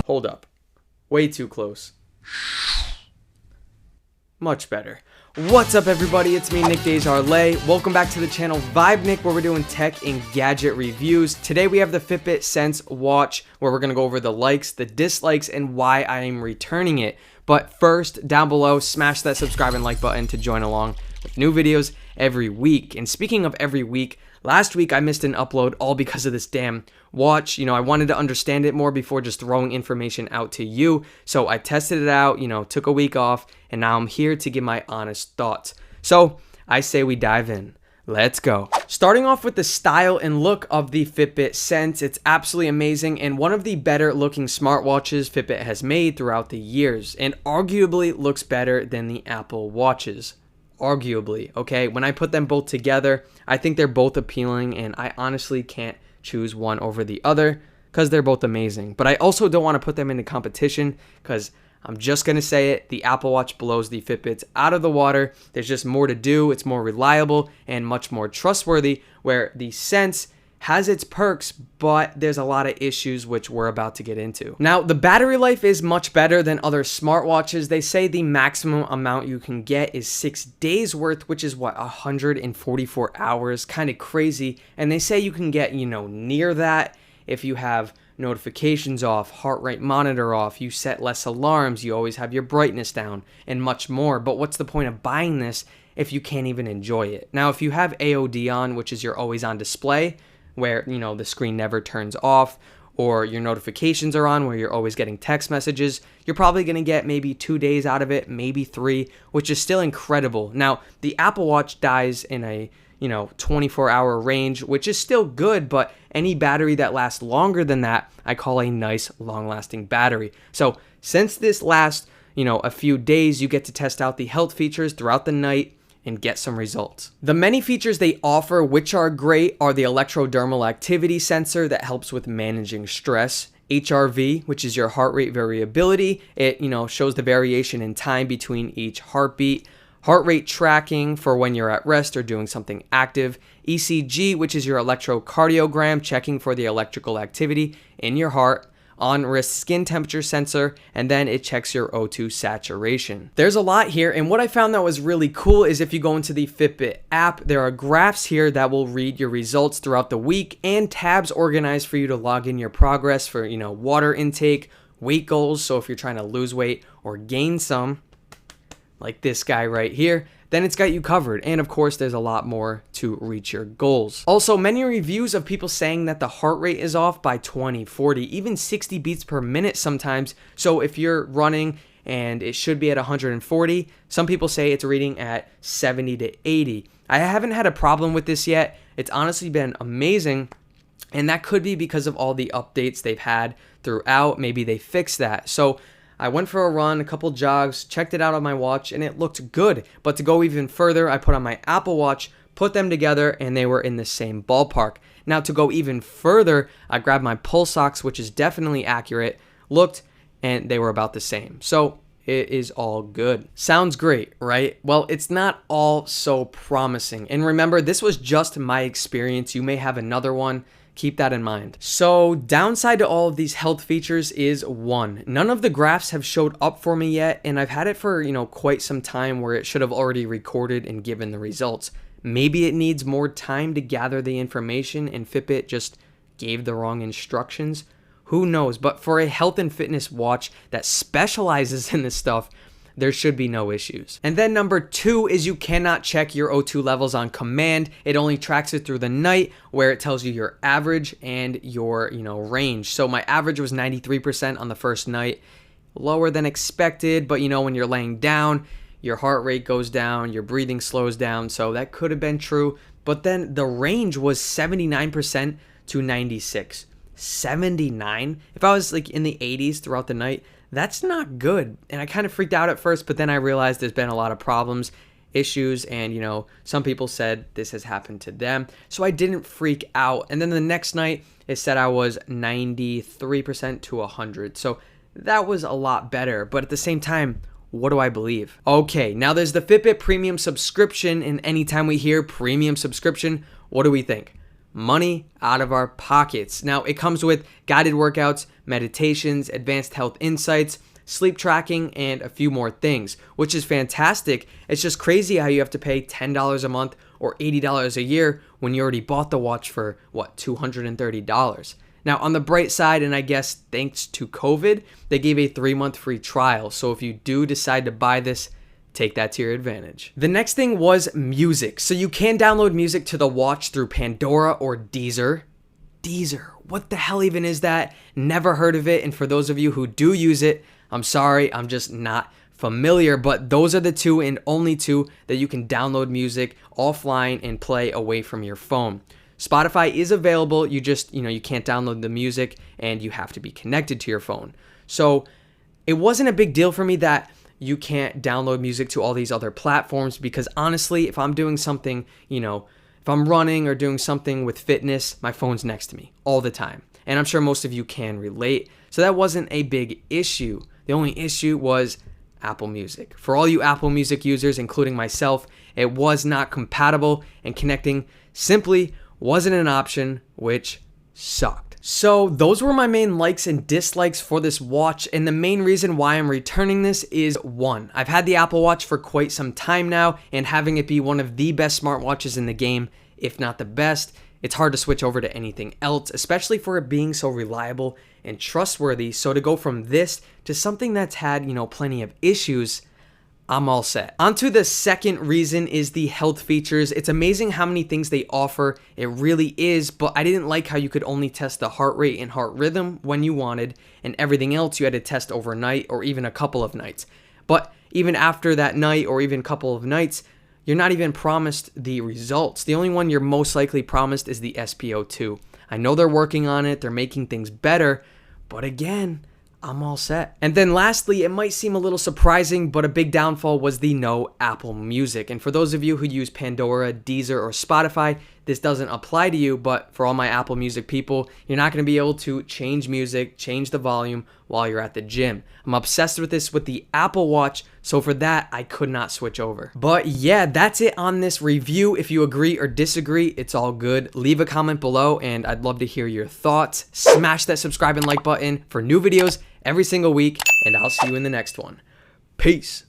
Hold up. Way too close. Much better. What's up, everybody? It's me, Nick Desjarlais. Welcome back to the channel Vibe Nick, where we're doing tech and gadget reviews. Today we have the Fitbit Sense watch, where we're going to go over the likes, the dislikes, and why I am returning it. But first, down below, smash that subscribe and like button to join along with new videos every week. And speaking of every week, last week I missed an upload all because of this damn watch. I wanted to understand it more before just throwing information out to you. So I tested it out, took a week off, and now I'm here to give my honest thoughts. So I say we dive in. Let's go. Starting off with the style and look of the Fitbit Sense, it's absolutely amazing and one of the better looking smartwatches Fitbit has made throughout the years, and arguably looks better than the Apple watches. Arguably, okay? When I put them both together, I think they're both appealing, and I honestly can't choose one over the other because they're both amazing. But I also don't want to put them into competition because I'm just going to say it, the Apple Watch blows the Fitbits out of the water. There's just more to do, it's more reliable and much more trustworthy, where the Sense has its perks, but there's a lot of issues which we're about to get into. Now, the battery life is much better than other smartwatches. They say the maximum amount you can get is 6 days worth, which is what, 144 hours, kind of crazy. And they say you can get, near that if you have notifications off, heart rate monitor off, you set less alarms, you always have your brightness down, and much more. But what's the point of buying this if you can't even enjoy it? Now, if you have AOD on, which is your always on display, where, the screen never turns off, or your notifications are on, where you're always getting text messages, you're probably going to get maybe 2 days out of it, maybe 3, which is still incredible. Now, the Apple Watch dies in a 24-hour range, which is still good, but any battery that lasts longer than that, I call a nice, long-lasting battery. So since this lasts, a few days, you get to test out the health features throughout the night and get some results. The many features they offer, which are great, are the electrodermal activity sensor that helps with managing stress, HRV, which is your heart rate variability. It, shows the variation in time between each heartbeat. Heart rate tracking for when you're at rest or doing something active. ECG, which is your electrocardiogram, checking for the electrical activity in your heart. On-wrist skin temperature sensor, and then it checks your O2 saturation. There's a lot here, and what I found that was really cool is if you go into the Fitbit app, there are graphs here that will read your results throughout the week, and tabs organized for you to log in your progress for, water intake, weight goals, so if you're trying to lose weight or gain some, like this guy right here, then it's got you covered. And of course, there's a lot more to reach your goals. Also, many reviews of people saying that the heart rate is off by 20, 40, even 60 beats per minute sometimes. So if you're running and it should be at 140, some people say it's reading at 70 to 80. I haven't had a problem with this yet. It's honestly been amazing. And that could be because of all the updates they've had throughout. Maybe they fixed that. So I went for a run, a couple jogs, checked it out on my watch, and it looked good. But to go even further, I put on my Apple Watch, put them together, and they were in the same ballpark. Now, to go even further, I grabbed my pulse ox, which is definitely accurate, looked, and they were about the same. So it is all good. Sounds great, right? Well, it's not all so promising. And remember, this was just my experience. You may have another one. Keep that in mind. So downside to all of these health features is one, none of the graphs have showed up for me yet, and I've had it for, quite some time where it should have already recorded and given the results. Maybe it needs more time to gather the information and Fitbit just gave the wrong instructions. Who knows? But for a health and fitness watch that specializes in this stuff, there should be no issues. And then number 2 is you cannot check your O2 levels on command. It only tracks it through the night, where it tells you your average and your, range. So my average was 93% on the first night, lower than expected, but when you're laying down, your heart rate goes down, your breathing slows down, so that could have been true. But then the range was 79% to 96. 79? If I was in the 80s throughout the night, that's not good. And I kind of freaked out at first, but then I realized there's been a lot of problems, issues, and some people said this has happened to them. So I didn't freak out. And then the next night it said I was 93% to 100. So that was a lot better. But at the same time, what do I believe? Okay, now there's the Fitbit premium subscription, and anytime we hear premium subscription, what do we think? money out of our pockets. Now, it comes with guided workouts, meditations, advanced health insights, sleep tracking, and a few more things, which is fantastic. It's just crazy how you have to pay $10 a month or $80 a year when you already bought the watch for, what, $230. Now, on the bright side, and I guess thanks to COVID, they gave a 3-month free trial. So if you do decide to buy this, take that to your advantage. The next thing was music. So you can download music to the watch through Pandora or Deezer. Deezer, what the hell even is that? Never heard of it. And for those of you who do use it, I'm sorry, I'm just not familiar, but those are the two and only two that you can download music offline and play away from your phone. Spotify is available, you just, you can't download the music and you have to be connected to your phone. So it wasn't a big deal for me that you can't download music to all these other platforms, because honestly, if I'm doing something, if I'm running or doing something with fitness, my phone's next to me all the time. And I'm sure most of you can relate. So that wasn't a big issue. The only issue was Apple Music. For all you Apple Music users, including myself, it was not compatible and connecting simply wasn't an option, which sucked. So those were my main likes and dislikes for this watch, and the main reason why I'm returning this is, one, I've had the Apple Watch for quite some time now, and having it be one of the best smartwatches in the game, if not the best, it's hard to switch over to anything else, especially for it being so reliable and trustworthy. So to go from this to something that's had, plenty of issues, I'm all set. On to the second reason is the health features. It's amazing how many things they offer. It really is, but I didn't like how you could only test the heart rate and heart rhythm when you wanted, and everything else you had to test overnight or even a couple of nights. But even after that night or even couple of nights, you're not even promised the results. The only one you're most likely promised is the SpO2. I know they're working on it, they're making things better, but again, I'm all set. And then lastly, it might seem a little surprising, but a big downfall was the no Apple Music. And for those of you who use Pandora, Deezer, or Spotify, this doesn't apply to you, but for all my Apple Music people, you're not going to be able to change music, change the volume while you're at the gym. I'm obsessed with this with the Apple Watch, so for that, I could not switch over. But yeah, that's it on this review. If you agree or disagree, it's all good. Leave a comment below, and I'd love to hear your thoughts. Smash that subscribe and like button for new videos every single week, and I'll see you in the next one. Peace.